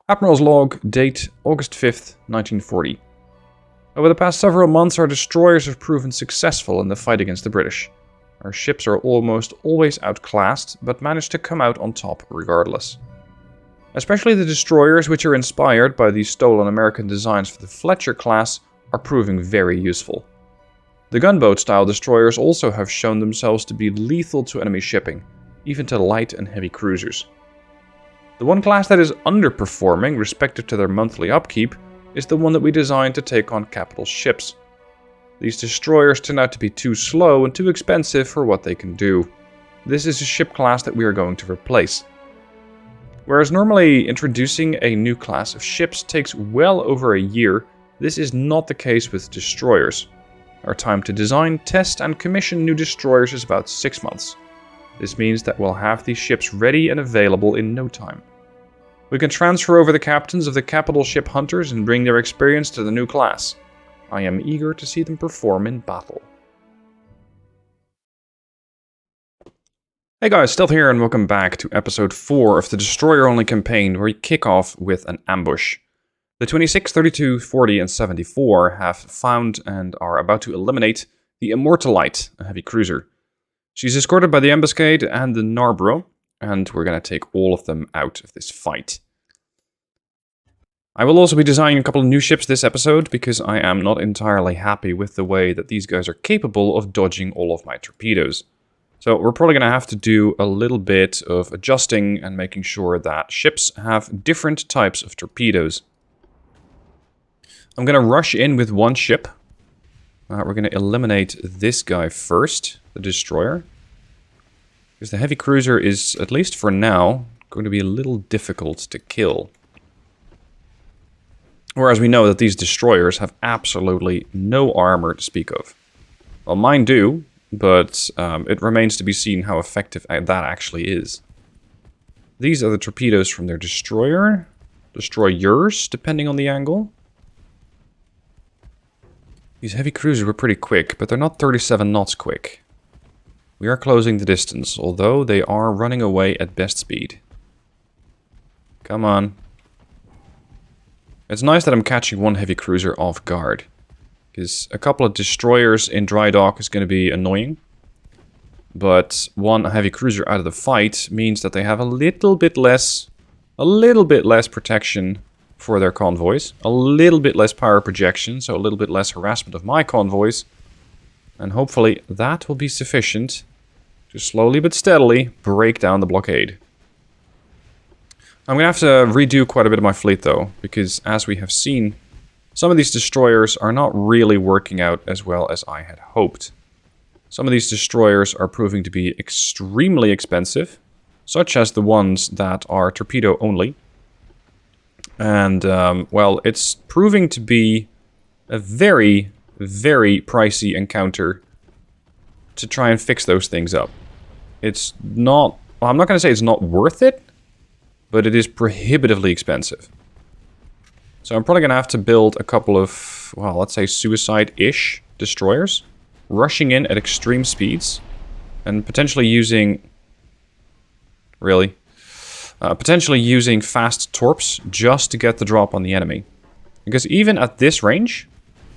Admiral's log, date August 5th, 1940. Over the past several months, our destroyers have proven successful in the fight against the British. Our ships are almost always outclassed, but manage to come out on top regardless. Especially the destroyers, which are inspired by the stolen American designs for the Fletcher class, are proving very useful. The gunboat-style destroyers also have shown themselves to be lethal to enemy shipping, even to light and heavy cruisers. The one class that is underperforming, respective to their monthly upkeep, is the one that we designed to take on capital ships. These destroyers turn out to be too slow and too expensive for what they can do. This is a ship class that we are going to replace. Whereas normally introducing a new class of ships takes well over a year, this is not the case with destroyers. Our time to design, test and commission new destroyers is about 6 months. This means that we'll have these ships ready and available in no time. We can transfer over the captains of the capital ship hunters and bring their experience to the new class. I am eager to see them perform in battle. Hey guys, Stealth here and welcome back to episode 4 of the Destroyer Only campaign, where we kick off with an ambush. The 26, 32, 40 and 74 have found and are about to eliminate the Immortalite, a heavy cruiser. She's escorted by the Ambuscade and the Narrat0r, and we're going to take all of them out of this fight. I will also be designing a couple of new ships this episode, because I am not entirely happy with the way that these guys are capable of dodging all of my torpedoes. So we're probably going to have to do a little bit of adjusting and making sure that ships have different types of torpedoes. I'm going to rush in with one ship. We're going to eliminate this guy first, the destroyer. Because the heavy cruiser is, at least for now, going to be a little difficult to kill. Whereas we know that these destroyers have absolutely no armor to speak of. Well, mine do, but it remains to be seen how effective that actually is. These are the torpedoes from their destroyers, depending on the angle. These heavy cruisers were pretty quick, but they're not 37 knots quick. We are closing the distance, although they are running away at best speed. Come on. It's nice that I'm catching one heavy cruiser off guard, because a couple of destroyers in dry dock is going to be annoying. But one heavy cruiser out of the fight means that they have a little bit less protection for their convoys, a little bit less power projection, so a little bit less harassment of my convoys, and hopefully that will be sufficient to slowly but steadily break down the blockade. I'm going to have to redo quite a bit of my fleet though, because as we have seen, some of these destroyers are not really working out as well as I had hoped. Some of these destroyers are proving to be extremely expensive, such as the ones that are torpedo only. And, well, it's proving to be a very, very pricey encounter to try and fix those things up. It's not... Well, I'm not going to say it's not worth it, but it is prohibitively expensive. So I'm probably going to have to build a couple of, well, let's say suicide-ish destroyers, rushing in at extreme speeds, and potentially using... Really? Potentially using fast torps just to get the drop on the enemy. Because even at this range,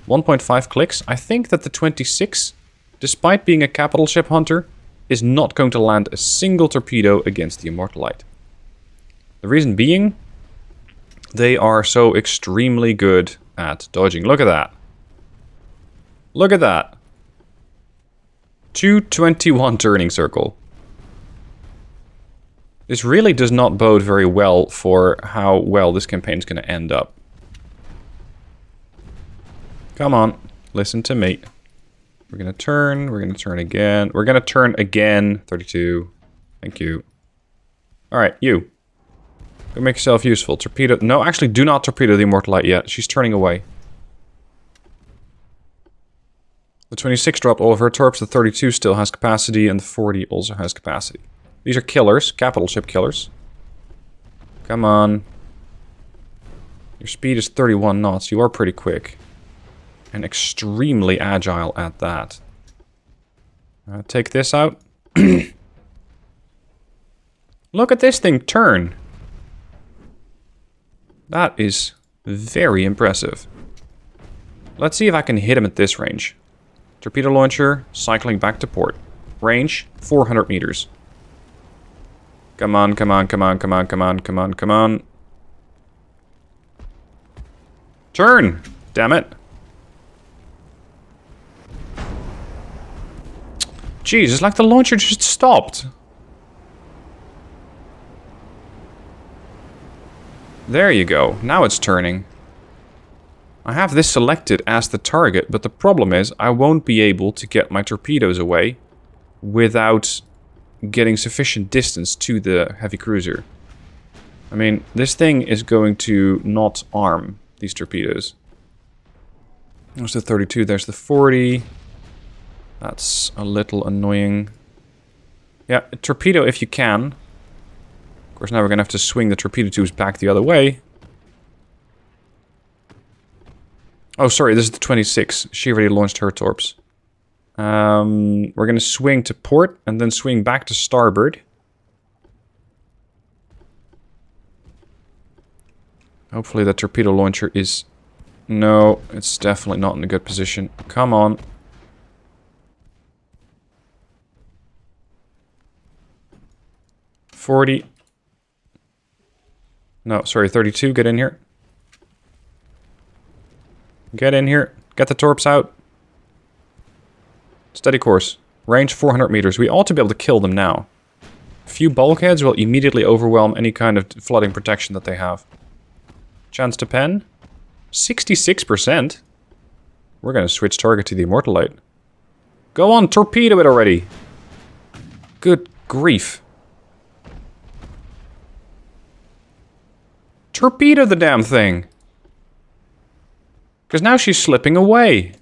1.5 clicks, I think that the 26, despite being a capital ship hunter, is not going to land a single torpedo against the Immortalite. The reason being, they are so extremely good at dodging. Look at that. Look at that. 221 turning circle. This really does not bode very well for how well this campaign is going to end up. Come on, listen to me. We're going to turn again. We're going to turn again. 32. Thank you. Alright, you. Go make yourself useful. Torpedo. No, actually, do not torpedo the Immortalite yet. She's turning away. The 26 dropped all of her torps. The 32 still has capacity, and the 40 also has capacity. These are killers, capital ship killers. Come on. Your speed is 31 knots. You are pretty quick. And extremely agile at that. Take this out. Look at this thing turn. That is very impressive. Let's see if I can hit him at this range. Torpedo launcher, cycling back to port. Range, 400 meters. Come on, come on, come on, come on, come on, come on, come on. Turn! Damn it. Jeez, it's like the launcher just stopped. There you go. Now it's turning. I have this selected as the target, but the problem is I won't be able to get my torpedoes away without getting sufficient distance to the heavy cruiser. I mean, this thing is going to not arm these torpedoes. There's the 32, there's the 40. That's a little annoying. Yeah, torpedo if you can. Of course, now we're going to have to swing the torpedo tubes back the other way. Oh, sorry, this is the 26. She already launched her torps. We're going to swing to port and then swing back to starboard. Hopefully the torpedo launcher is... No, it's definitely not in a good position. Come on. $40. No, sorry, 32. Get in here. Get in here. Get the torps out. Steady course. Range 400 meters. We ought to be able to kill them now. A few bulkheads will immediately overwhelm any kind of flooding protection that they have. Chance to pen? 66%. We're going to switch target to the Immortalite. Go on, torpedo it already. Good grief. Torpedo the damn thing. Because now she's slipping away.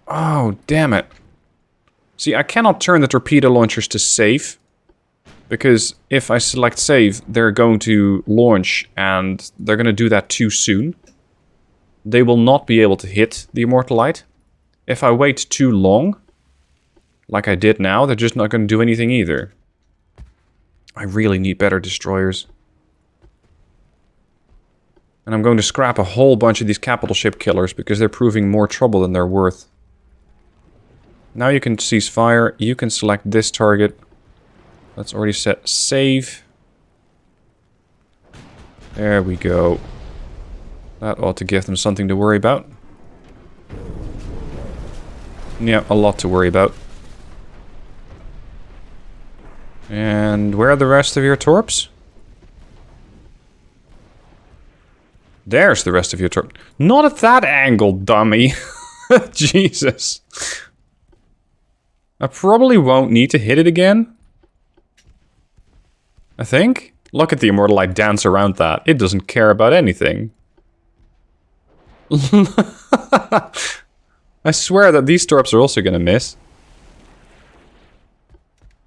Oh, damn it. See, I cannot turn the torpedo launchers to save. Because if I select save, they're going to launch and they're going to do that too soon. They will not be able to hit the Immortalite. If I wait too long, like I did now, they're just not going to do anything either. I really need better destroyers. And I'm going to scrap a whole bunch of these capital ship killers because they're proving more trouble than they're worth. Now you can cease fire. You can select this target. Let's already set save. There we go. That ought to give them something to worry about. Yeah, a lot to worry about. And where are the rest of your torps? There's the rest of your torp. Not at that angle, dummy. Jesus. I probably won't need to hit it again. I think. Look at the Immortalite dance around that. It doesn't care about anything. I swear that these torps are also going to miss.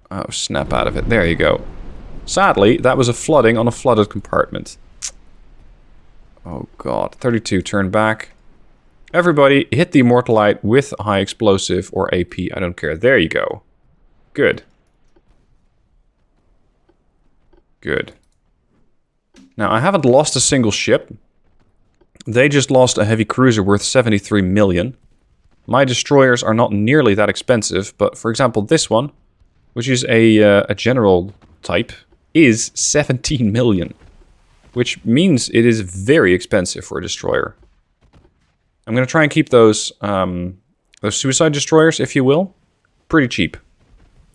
Oh, snap out of it. There you go. Sadly, that was a flooding on a flooded compartment. Oh god. 32, turn back. Everybody, hit the Immortalite with high explosive or AP. I don't care. There you go. Good. Good. Now, I haven't lost a single ship. They just lost a heavy cruiser worth 73 million. My destroyers are not nearly that expensive, but for example, this one, which is a general type, is 17 million. Which means it is very expensive for a destroyer. I'm going to try and keep those suicide destroyers, if you will, pretty cheap.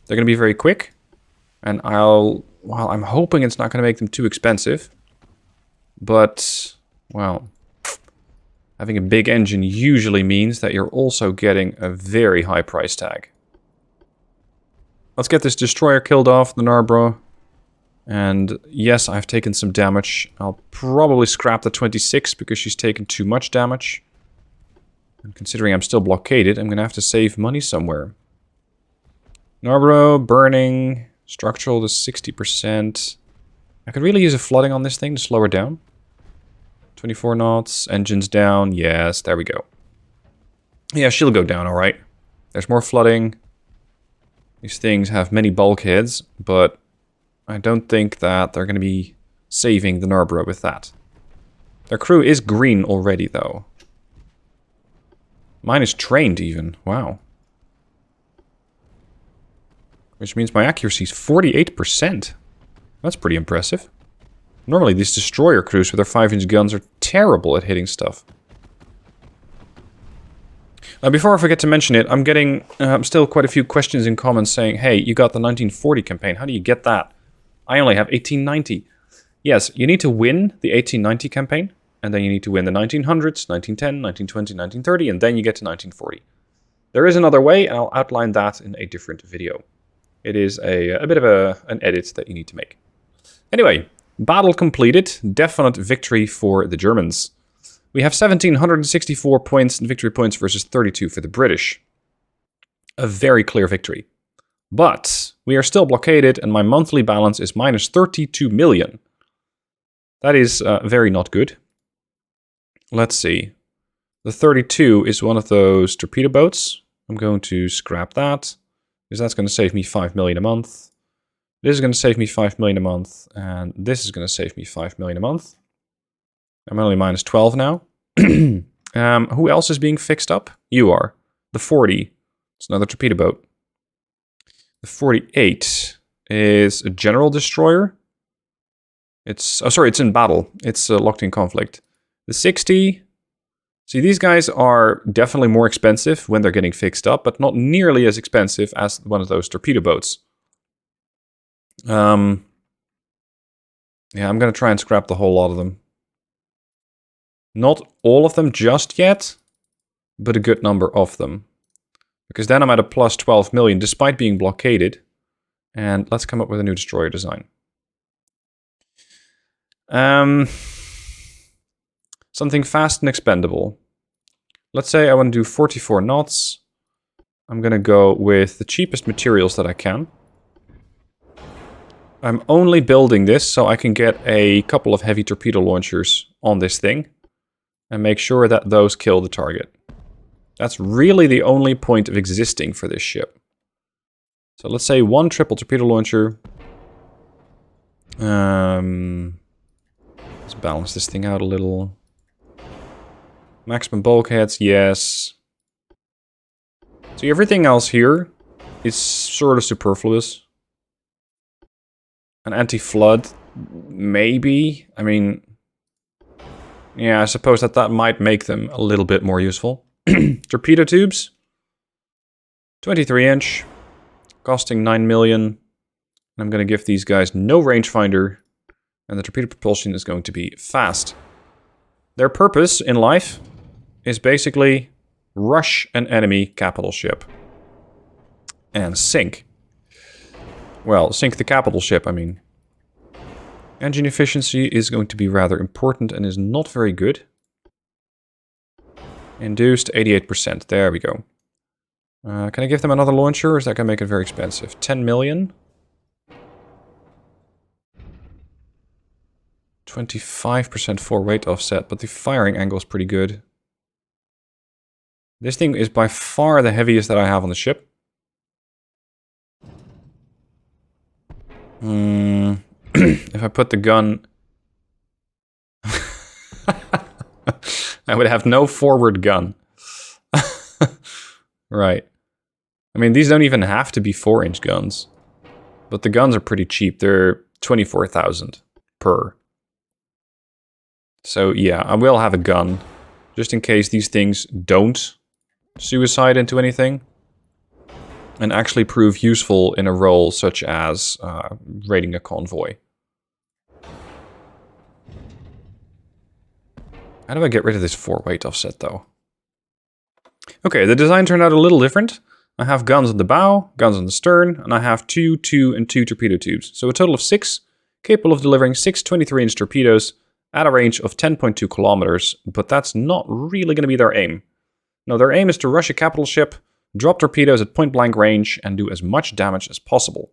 They're going to be very quick. And well, I'm hoping it's not going to make them too expensive. But, well, having a big engine usually means that you're also getting a very high price tag. Let's get this destroyer killed off, the Narrat0r. And yes, I've taken some damage. I'll probably scrap the 26 because she's taken too much damage. And considering I'm still blockaded, I'm going to have to save money somewhere. Narrat0r, burning, structural to 60%. I could really use a flooding on this thing to slow her down. 24 knots, engines down, yes, there we go. Yeah, she'll go down alright. There's more flooding. These things have many bulkheads, but I don't think that they're going to be saving the Narrat0r with that. Their crew is green already, though. Mine is trained, even. Wow. Which means my accuracy is 48%. That's pretty impressive. Normally, these destroyer crews with their 5-inch guns are terrible at hitting stuff. Before I forget to mention it, I'm getting still quite a few questions in comments saying, hey, you got the 1940 campaign. How do you get that? I only have 1890. Yes, you need to win the 1890 campaign, and then you need to win the 1900s, 1910, 1920, 1930, and then you get to 1940. There is another way, and I'll outline that in a different video. It is a bit of an edit that you need to make. Anyway, battle completed. Definite victory for the Germans. We have 1,764 points in victory points versus 32 for the British. A very clear victory. But we are still blockaded, and my monthly balance is minus 32 million. That is very not good. Let's see. The 32 is one of those torpedo boats. I'm going to scrap that, because that's going to save me 5 million a month. This is going to save me 5 million a month, and this is going to save me 5 million a month. I'm only minus 12 now. Who else is being fixed up? You are. The 40. It's another torpedo boat. The 48 is a general destroyer. It's in battle. It's locked in conflict. The 60. See, these guys are definitely more expensive when they're getting fixed up, but not nearly as expensive as one of those torpedo boats. Yeah, I'm going to try and scrap the whole lot of them. Not all of them just yet, but a good number of them. Because then I'm at a plus 12 million, despite being blockaded. And let's come up with a new destroyer design. Something fast and expendable. Let's say I want to do 44 knots. I'm going to go with the cheapest materials that I can. I'm only building this so I can get a couple of heavy torpedo launchers on this thing. And make sure that those kill the target. That's really the only point of existing for this ship. So let's say 1 triple torpedo launcher. Let's balance this thing out a little. Maximum bulkheads, yes. So everything else here is sort of superfluous. An anti-flood, maybe. I mean, yeah, I suppose that might make them a little bit more useful. Torpedo tubes. 23-inch. Costing 9 million. I'm going to give these guys no rangefinder. And the torpedo propulsion is going to be fast. Their purpose in life is basically rush an enemy capital ship. And sink. Well, sink the capital ship, I mean. Engine efficiency is going to be rather important and is not very good. Induced 88%. There we go. Can I give them another launcher, or is that going to make it very expensive? 10 million? 25% for weight offset, but the firing angle is pretty good. This thing is by far the heaviest that I have on the ship. If I put the gun... I would have no forward gun. Right. I mean, these don't even have to be 4-inch guns. But the guns are pretty cheap. They're 24,000 per. So yeah, I will have a gun. Just in case these things don't suicide into anything. And actually prove useful in a role such as raiding a convoy. How do I get rid of this 4 weight offset though? Okay, the design turned out a little different. I have guns on the bow, guns on the stern, and I have 2, 2, and 2 torpedo tubes. So a total of 6, capable of delivering 6 23-inch torpedoes at a range of 10.2 kilometers, but that's not really going to be their aim. No, their aim is to rush a capital ship, drop torpedoes at point-blank range, and do as much damage as possible.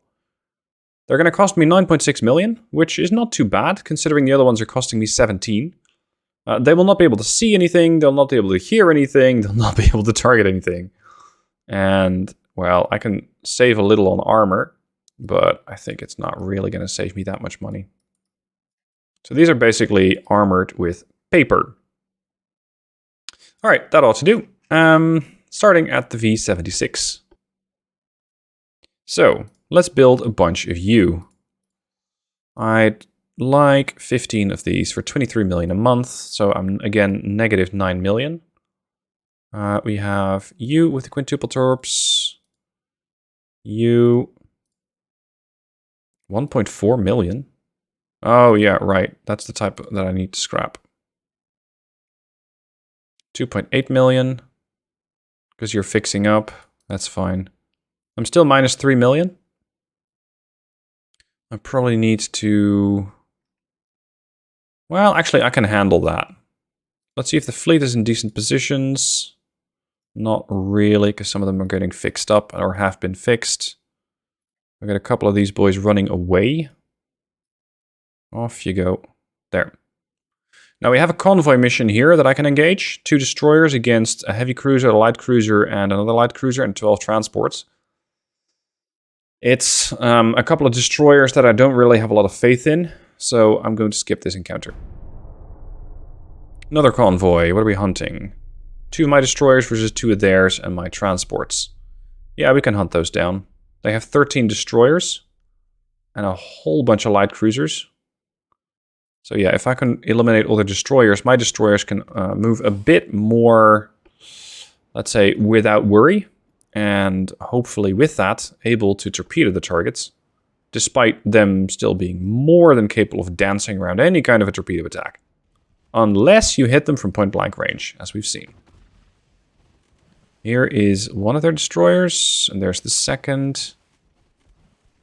They're going to cost me 9.6 million, which is not too bad, considering the other ones are costing me 17. They will not be able to see anything, they'll not be able to hear anything, they'll not be able to target anything. And, well, I can save a little on armor, but I think it's not really going to save me that much money. So these are basically armored with paper. All right, that ought to do. Starting at the V76. So let's build a bunch of you. I'd like 15 of these for 23 million a month. So I'm again negative 9 million. We have you with the quintuple torps. You 1.4 million. Oh yeah, right. That's the type that I need to scrap. 2.8 million. Because you're fixing up. That's fine. I'm still minus 3 million. I probably need to... Well, actually, I can handle that. Let's see if the fleet is in decent positions. Not really, because some of them are getting fixed up or have been fixed. I got a couple of these boys running away. Off you go. There. Now we have a convoy mission here that I can engage. 2 destroyers against a heavy cruiser, a light cruiser, and another light cruiser, and 12 transports. It's a couple of destroyers that I don't really have a lot of faith in, so I'm going to skip this encounter. Another convoy. What are we hunting? 2 of my destroyers versus 2 of theirs, and my transports. Yeah, we can hunt those down. They have 13 destroyers and a whole bunch of light cruisers. So yeah, if I can eliminate all the destroyers, my destroyers can move a bit more, let's say, without worry. And hopefully with that, able to torpedo the targets, despite them still being more than capable of dancing around any kind of a torpedo attack. Unless you hit them from point-blank range, as we've seen. Here is one of their destroyers, and there's the second.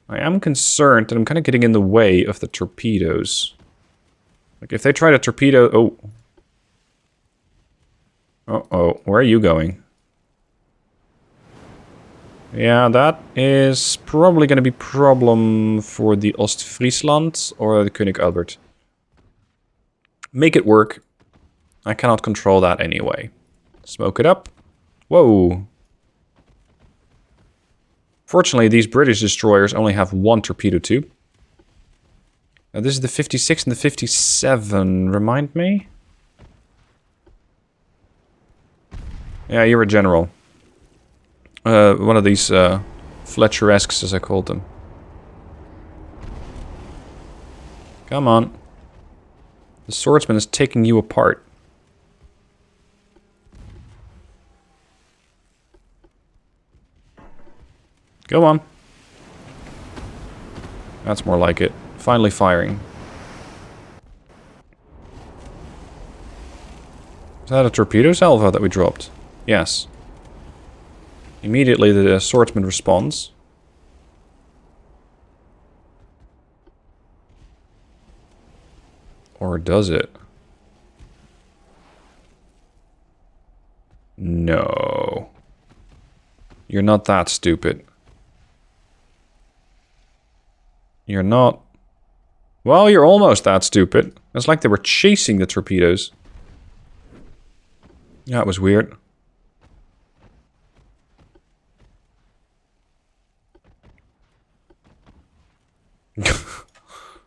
I am concerned that I'm kind of getting in the way of the torpedoes. Like, if they try to torpedo... Oh. Uh-oh. Where are you going? Yeah, that is probably going to be a problem for the Ostfriesland or the König Albert. Make it work. I cannot control that anyway. Smoke it up. Whoa. Fortunately, these British destroyers only have 1 torpedo tube. Now, this is the 56 and the 57. Remind me? Yeah, you're a general. One of these Fletcheresques, as I called them. Come on. The swordsman is taking you apart. Go on. That's more like it. Finally firing. Is that a torpedo salvo that we dropped? Yes. Immediately the swordsman responds. Or does it? No. You're not that stupid. You're not... Well, you're almost that stupid. It's like they were chasing the torpedoes. Yeah, it was weird.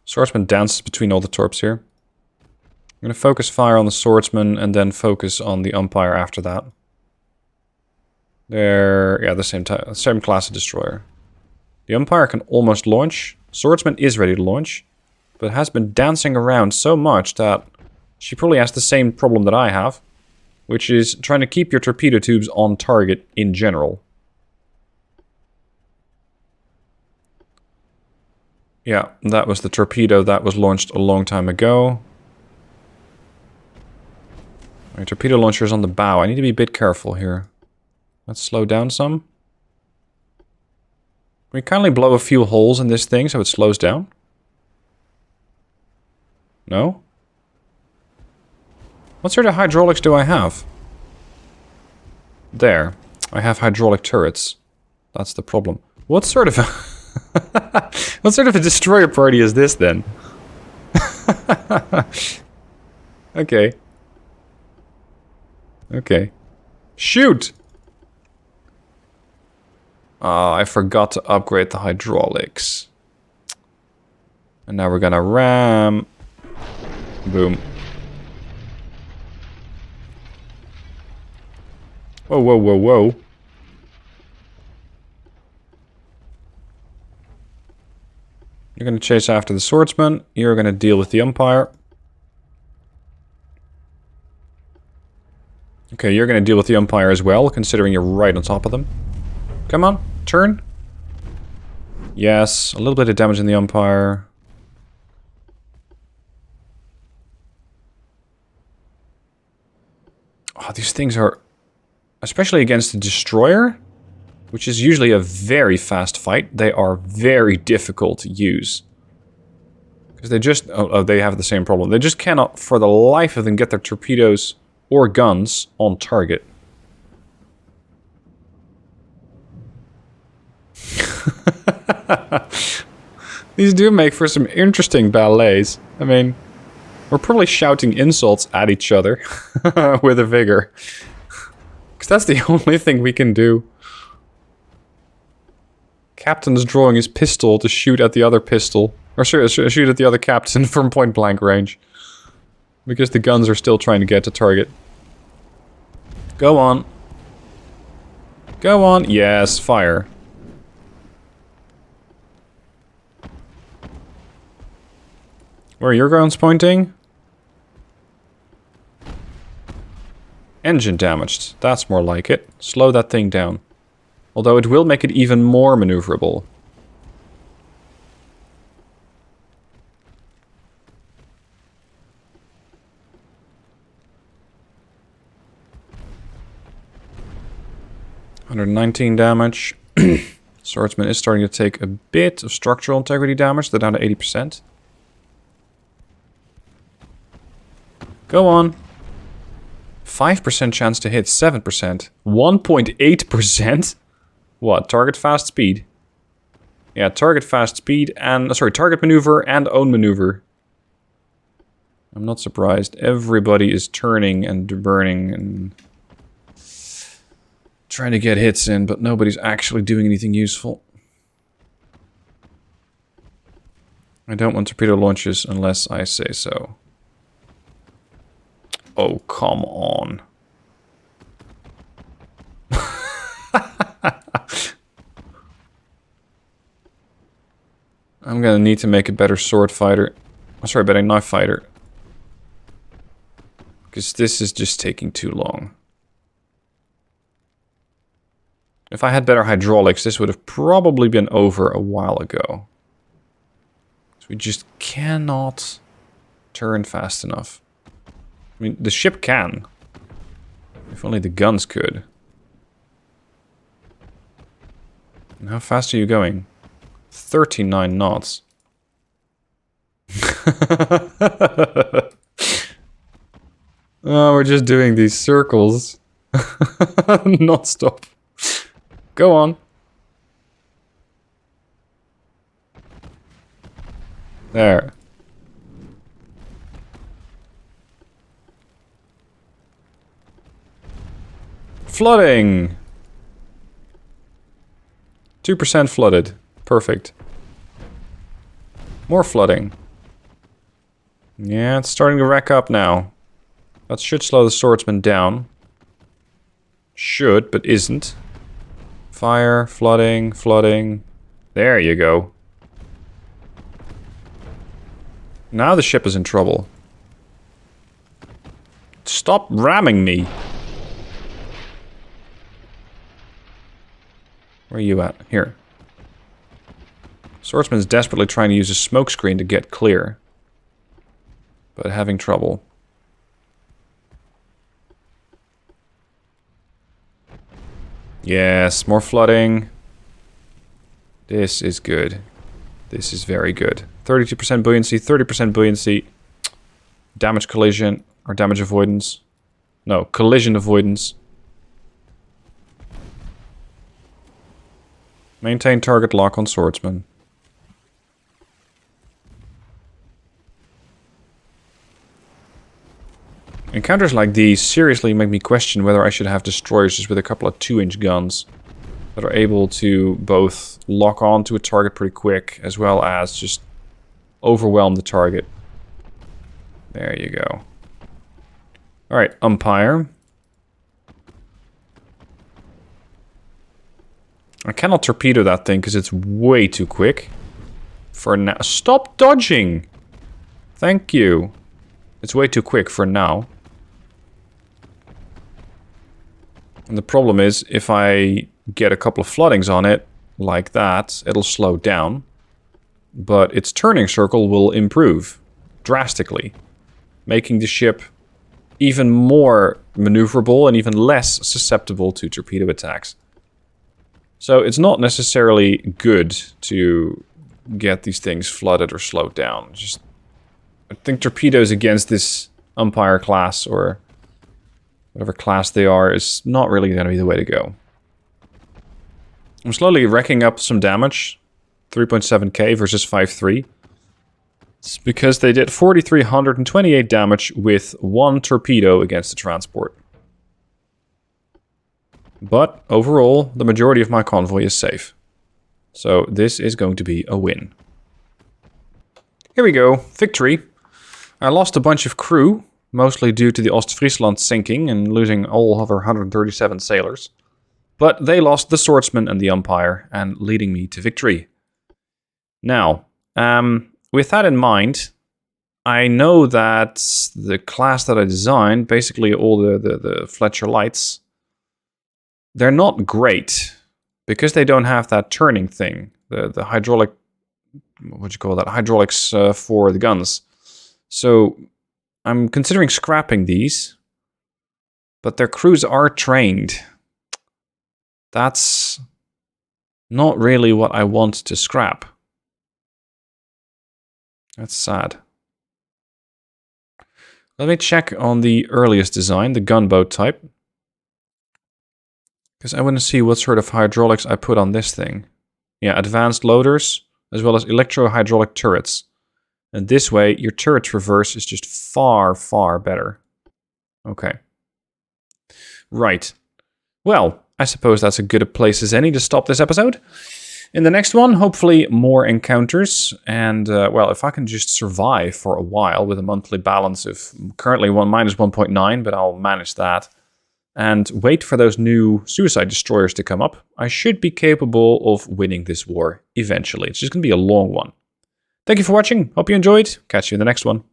Swordsman dances between all the torps here. I'm going to focus fire on the swordsman and then focus on the umpire after that. They're, yeah, the same class of destroyer. The umpire can almost launch. Swordsman is ready to launch, but has been dancing around so much that she probably has the same problem that I have, which is trying to keep your torpedo tubes on target in general. Yeah, that was the torpedo that was launched a long time ago. My torpedo launcher is on the bow. I need to be a bit careful here. Let's slow down some. Can we kindly blow a few holes in this thing so it slows down? No? What sort of hydraulics do I have? There. I have hydraulic turrets. That's the problem. What sort of a... what sort of a destroyer party is this then? Okay. Okay. Shoot! Oh, I forgot to upgrade the hydraulics. And now we're gonna ram. Boom. Whoa, whoa, whoa, whoa. You're going to chase after the swordsman. You're going to deal with the umpire. Okay, you're going to deal with the umpire as well, considering you're right on top of them. Come on, turn. Yes, a little bit of damage in the umpire. Oh, these things are... Especially against the destroyer, which is usually a very fast fight, they are very difficult to use. Because they just... Oh, they have the same problem. They just cannot, for the life of them, get their torpedoes or guns on target. These do make for some interesting ballets. I mean, we're probably shouting insults at each other with a vigor. Because that's the only thing we can do. Captain's drawing his pistol to shoot at the other pistol. Or shoot at the other captain from point blank range. Because the guns are still trying to get to target. Go on. Go on. Yes, fire. Where are your guns pointing? Engine damaged. That's more like it. Slow that thing down. Although it will make it even more maneuverable. $119 damage. Swordsman is starting to take a bit of structural integrity damage. They're down to 80%. Go on. 5% chance to hit, 7%. 1.8%? What? Target fast speed? Yeah, target fast speed and... Sorry, target maneuver and own maneuver. I'm not surprised. Everybody is turning and burning and... trying to get hits in, but nobody's actually doing anything useful. I don't want torpedo launches unless I say so. Oh, come on. I'm gonna need to make a better sword fighter. Oh, sorry, better knife fighter. Because this is just taking too long. If I had better hydraulics, this would have probably been over a while ago. So we just cannot turn fast enough. I mean, the ship can. If only the guns could. And how fast are you going? 39 knots. Oh, we're just doing these circles. Not stop. Go on. There. Flooding! 2% flooded. Perfect. More flooding. Yeah, it's starting to rack up now. That should slow the swordsman down. Should, but isn't. Fire, flooding, flooding. There you go. Now the ship is in trouble. Stop ramming me! Where are you at? Here. Swordsman's desperately trying to use a smoke screen to get clear. But having trouble. Yes, more flooding. This is good. This is very good. 32% buoyancy, 30% buoyancy. Damage collision, or damage avoidance. No, collision avoidance. Maintain target lock on swordsman. Encounters like these seriously make me question whether I should have destroyers just with a couple of 2-inch guns that are able to both lock on to a target pretty quick as well as just overwhelm the target. There you go. Alright, umpire. I cannot torpedo that thing because it's way too quick. For now. Stop dodging! Thank you. It's way too quick for now. And the problem is, if I get a couple of floodings on it, like that, it'll slow down. But its turning circle will improve drastically, making the ship even more maneuverable and even less susceptible to torpedo attacks. So it's not necessarily good to get these things flooded or slowed down. Just, I think torpedoes against this umpire class, or whatever class they are, is not really going to be the way to go. I'm slowly racking up some damage. 3.7k versus 5.3. It's because they did 4,328 damage with one torpedo against the transport. But overall, the majority of my convoy is safe. So this is going to be a win. Here we go, victory. I lost a bunch of crew, mostly due to the Ostfriesland sinking and losing all of our 137 sailors. But they lost the swordsman and the umpire, and leading me to victory. Now, with that in mind, I know that the class that I designed, basically all the Fletcher lights, they're not great because they don't have that turning thing, the hydraulic, what do you call that, hydraulics for the guns. So I'm considering scrapping these, but their crews are trained. That's not really what I want to scrap. That's sad. Let me check on the earliest design, the gunboat type. Because I want to see what sort of hydraulics I put on this thing. Yeah, advanced loaders, as well as electro-hydraulic turrets. And this way, your turret reverse is just far, far better. Okay. Right. Well, I suppose that's as good a place as any to stop this episode. In the next one, hopefully more encounters. And, well, if I can just survive for a while with a monthly balance of currently minus 1.9, but I'll manage that. And wait for those new suicide destroyers to come up, I should be capable of winning this war eventually. It's just going to be a long one. Thank you for watching. Hope you enjoyed. Catch you in the next one.